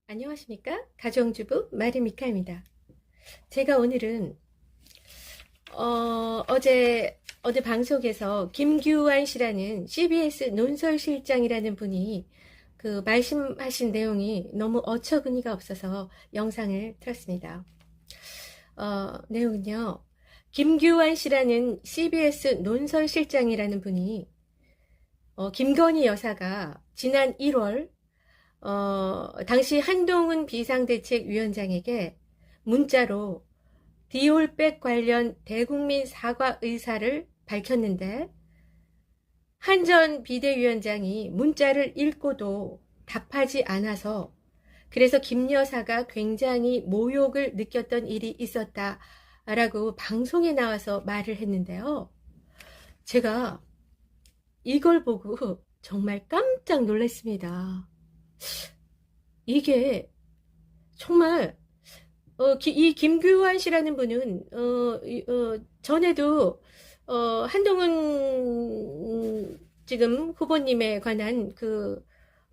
안녕하십니까? 가정주부 마리미카입니다. 제가 오늘은 어제 방송에서 김규환 씨라는 CBS 논설실장이라는 분이 그 말씀하신 내용이 너무 어처구니가 없어서 영상을 틀었습니다. 내용은요. 김규환 씨라는 CBS 논설실장이라는 분이 김건희 여사가 지난 1월 당시 한동훈 비상대책위원장에게 문자로 디올백 관련 대국민 사과 의사를 밝혔는데 한 전 비대위원장이 문자를 읽고도 답하지 않아서 그래서 김 여사가 굉장히 모욕을 느꼈던 일이 있었다라고 방송에 나와서 말을 했는데요. 제가 이걸 보고 정말 깜짝 놀랐습니다. 이게 정말 이 김규환 씨라는 분은 전에도 한동훈 지금 후보님에 관한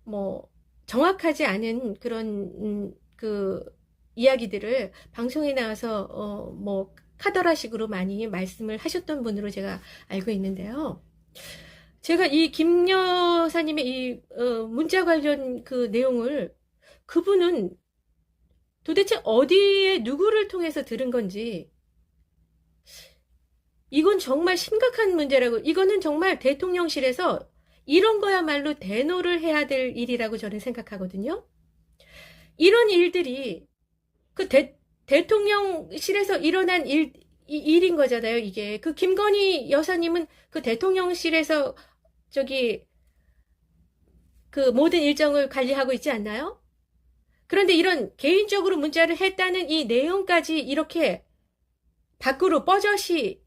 뭐 정확하지 않은 그런 그 이야기들을 방송에 나와서 뭐 카더라식으로 많이 말씀을 하셨던 분으로 제가 알고 있는데요. 제가 이 김 여사님의 이 문자 관련 그 내용을 그분은 도대체 어디에 누구를 통해서 들은 건지 이건 정말 심각한 문제라고, 이거는 정말 대통령실에서 이런 거야말로 대노를 해야 될 일이라고 저는 생각하거든요. 이런 일들이 그 대통령실에서 일어난 일인 거잖아요, 이게. 그 김건희 여사님은 그 대통령실에서 그 모든 일정을 관리하고 있지 않나요? 그런데 이런 개인적으로 문자를 했다는 이 내용까지 이렇게 밖으로 뻐젓이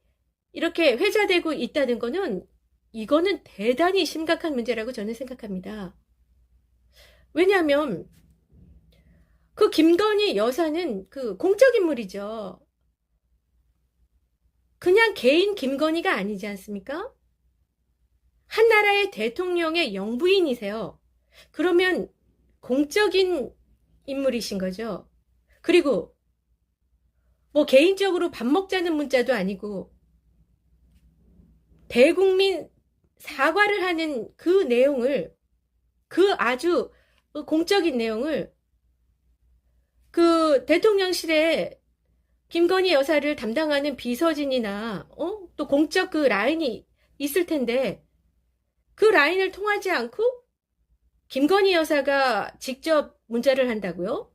이렇게 회자되고 있다는 거는 이거는 대단히 심각한 문제라고 저는 생각합니다. 왜냐하면 그 김건희 여사는 그 공적 인물이죠. 그냥 개인 김건희가 아니지 않습니까? 한 나라의 대통령의 영부인이세요. 그러면 공적인 인물이신 거죠. 그리고 뭐 개인적으로 밥 먹자는 문자도 아니고 대국민 사과를 하는 그 내용을, 그 아주 공적인 내용을 그 대통령실에 김건희 여사를 담당하는 비서진이나 또 공적 그 라인이 있을 텐데 그 라인을 통하지 않고 김건희 여사가 직접 문자를 한다고요?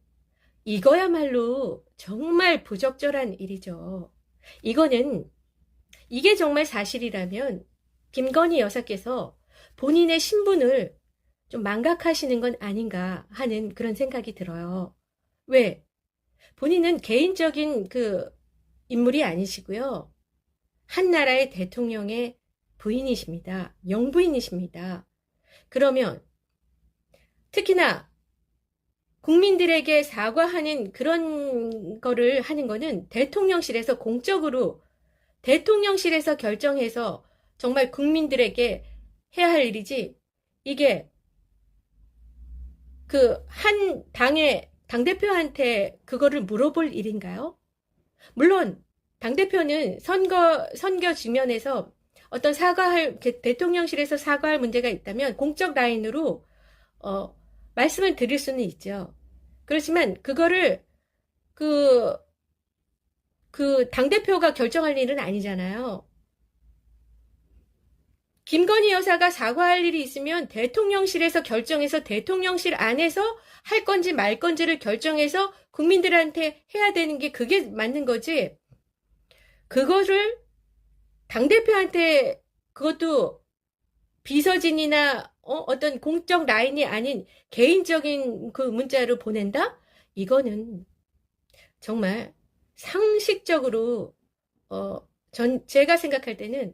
이거야말로 정말 부적절한 일이죠. 이게 정말 사실이라면 김건희 여사께서 본인의 신분을 좀 망각하시는 건 아닌가 하는 그런 생각이 들어요. 왜? 본인은 개인적인 그 인물이 아니시고요. 한 나라의 대통령의 부인이십니다. 영부인이십니다. 그러면 특히나 국민들에게 사과하는 그런 거를 하는 거는 대통령실에서 공적으로 대통령실에서 결정해서 정말 국민들에게 해야 할 일이지, 이게 그 한 당의 당대표한테 그거를 물어볼 일인가요? 물론 당대표는 선거 지면에서 어떤 대통령실에서 사과할 문제가 있다면 공적 라인으로 말씀을 드릴 수는 있죠. 그렇지만 그거를 그 당대표가 결정할 일은 아니잖아요. 김건희 여사가 사과할 일이 있으면 대통령실에서 결정해서 대통령실 안에서 할 건지 말 건지를 결정해서 국민들한테 해야 되는 게 그게 맞는 거지. 그거를 당대표한테, 그것도 비서진이나 어떤 공적 라인이 아닌 개인적인 그 문자를 보낸다? 이거는 정말 상식적으로 제가 생각할 때는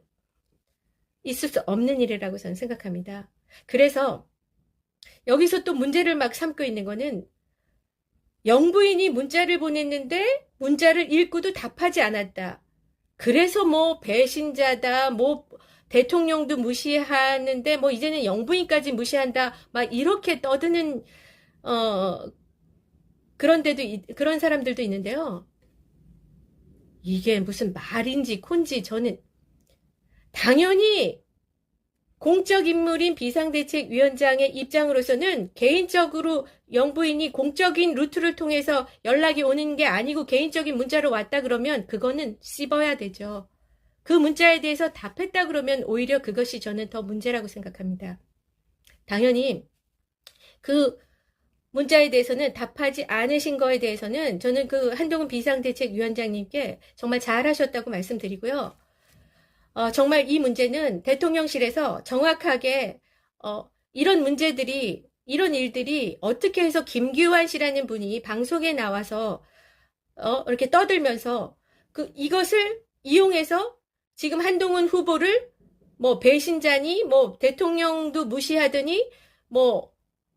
있을 수 없는 일이라고 저는 생각합니다. 그래서 여기서 또 문제를 막 삼고 있는 거는 영부인이 문자를 보냈는데 문자를 읽고도 답하지 않았다. 그래서 뭐 배신자다, 뭐 대통령도 무시하는데 뭐 이제는 영부인까지 무시한다, 막 이렇게 떠드는 그런 사람들도 있는데요. 이게 무슨 말인지 콘지 저는 당연히 공적 인물인 비상대책위원장의 입장으로서는 개인적으로 영부인이 공적인 루트를 통해서 연락이 오는 게 아니고 개인적인 문자로 왔다 그러면 그거는 씹어야 되죠. 그 문자에 대해서 답했다 그러면 오히려 그것이 저는 더 문제라고 생각합니다. 당연히 그 문자에 대해서는 답하지 않으신 거에 대해서는 저는 그 한동훈 비상대책위원장님께 정말 잘하셨다고 말씀드리고요. 정말 이 문제는 대통령실에서 정확하게 이런 문제들이 이런 일들이 어떻게 해서 김규환 씨라는 분이 방송에 나와서 이렇게 떠들면서 이것을 이용해서 지금 한동훈 후보를 뭐 배신자니 뭐 대통령도 무시하더니 뭐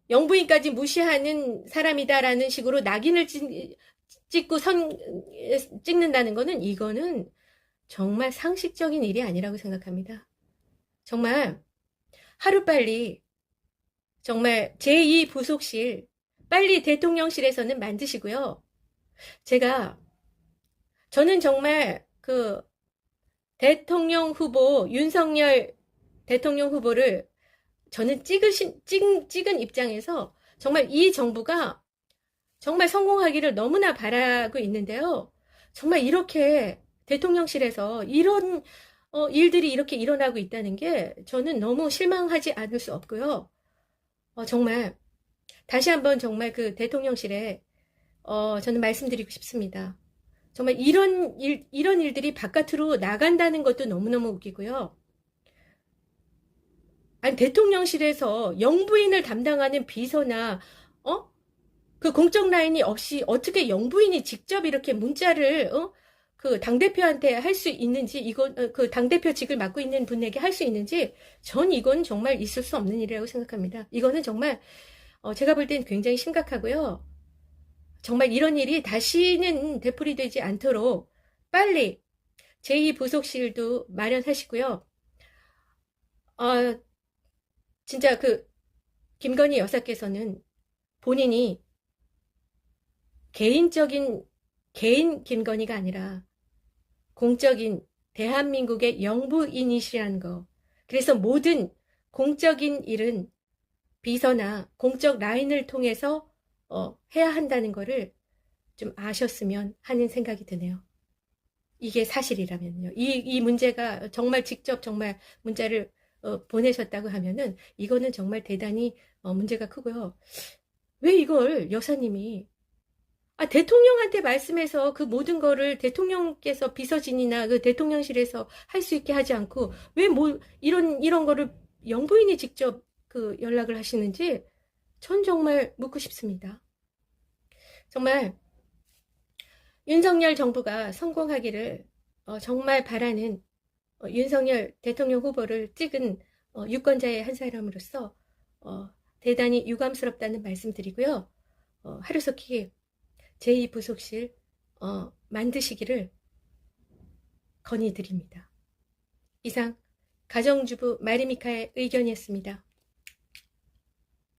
영부인까지 무시하는 사람이다라는 식으로 낙인을 찍고 찍는다는 거는 이거는 정말 상식적인 일이 아니라고 생각합니다. 정말 하루빨리 정말 제2부속실 빨리 대통령실에서는 만드시고요. 저는 정말 그 대통령 후보 윤석열 대통령 후보를 저는 찍은 입장에서 정말 이 정부가 정말 성공하기를 너무나 바라고 있는데요. 정말 이렇게 대통령실에서 이런 일들이 이렇게 일어나고 있다는 게 저는 너무 실망하지 않을 수 없고요. 정말 다시 한번 정말 그 대통령실에 저는 말씀드리고 싶습니다. 정말 이런 일들이 바깥으로 나간다는 것도 너무너무 웃기고요. 아니 대통령실에서 영부인을 담당하는 비서나 그 공적 라인이 없이 어떻게 영부인이 직접 이렇게 문자를 그 당대표한테 할 수 있는지 이건 그 당대표직을 맡고 있는 분에게 할 수 있는지 전 이건 정말 있을 수 없는 일이라고 생각합니다. 이거는 정말 제가 볼 땐 굉장히 심각하고요. 정말 이런 일이 다시는 되풀이되지 않도록 빨리 제2부속실도 마련하시고요. 진짜 그 김건희 여사께서는 본인이 개인 김건희가 아니라 공적인 대한민국의 영부인이시라는 거. 그래서 모든 공적인 일은 비서나 공적 라인을 통해서 해야 한다는 거를 좀 아셨으면 하는 생각이 드네요. 이게 사실이라면요. 이 문제가 정말 직접 정말 문자를 보내셨다고 하면은 이거는 정말 대단히 문제가 크고요. 왜 이걸 여사님이 대통령한테 말씀해서 그 모든 거를 대통령께서 비서진이나 그 대통령실에서 할 수 있게 하지 않고 왜 이런 거를 영부인이 직접 그 연락을 하시는지 전 정말 묻고 싶습니다. 정말 윤석열 정부가 성공하기를 정말 바라는 윤석열 대통령 후보를 찍은 유권자의 한 사람으로서 대단히 유감스럽다는 말씀드리고요. 하루속히 제2부속실 만드시기를 건의드립니다. 이상 가정주부 마리미카의 의견이었습니다.